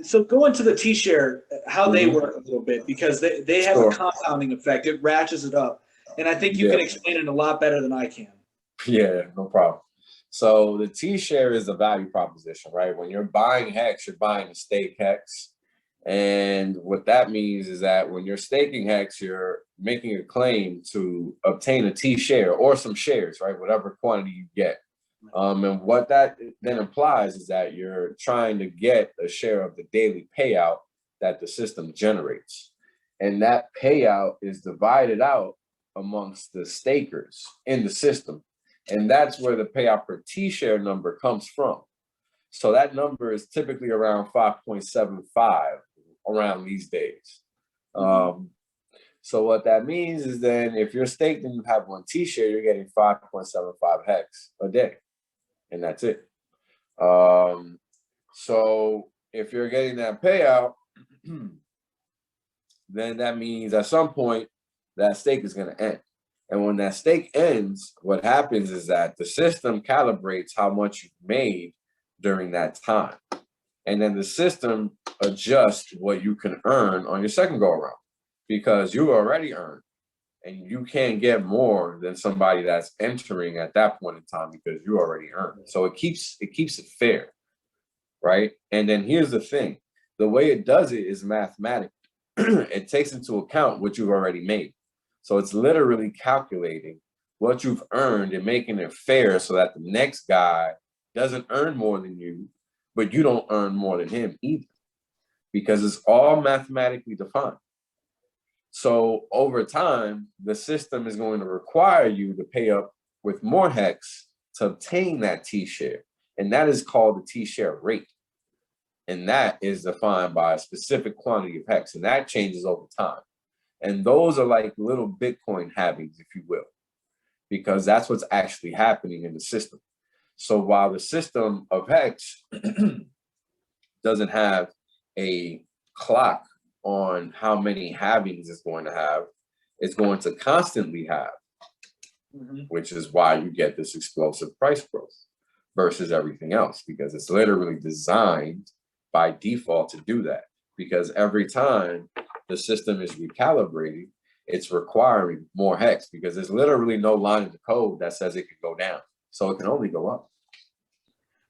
So go into the T-share, how they Mhm. work a little bit, because they have a Sure. compounding effect. It ratchets it up. And I think you Yeah. can explain it a lot better than I can. Yeah, no problem. So the T-share is a value proposition, right? When you're buying hex, you're buying a stake hex. And what that means is that when you're staking hex, you're making a claim to obtain a T-share or some shares, right? Whatever quantity you get. And what that then implies is that you're trying to get a share of the daily payout that the system generates. And that payout is divided out amongst the stakers in the system. And that's where the payout per T-share number comes from. So that number is typically around 5.75 around these days. So what that means is then if you're staked and you have one T-share, you're getting 5.75 hex a day. And that's it. So if you're getting that payout, then that means at some point that stake is going to end. And when that stake ends, what happens is that the system calibrates how much you've made during that time. And then the system adjusts what you can earn on your second go around because you already earned. And you can't get more than somebody that's entering at that point in time because you already earned. So it keeps it fair, right? And then here's the thing: the way it does it is mathematical. It takes into account what you've already made. So it's literally calculating what you've earned and making it fair so that the next guy doesn't earn more than you, but you don't earn more than him either, because it's all mathematically defined. So over time, the system is going to require you to pay up with more hex to obtain that T-share. And that is called the T-share rate. And that is defined by a specific quantity of hex. And that changes over time. And those are like little Bitcoin halvings, if you will, because that's what's actually happening in the system. So while the system of hex doesn't have a clock on how many halvings it's going to have, it's going to constantly have, which is why you get this explosive price growth versus everything else, because it's literally designed by default to do that. Because every time the system is recalibrating, it's requiring more hex because there's literally no line in the code that says it can go down. So it can only go up.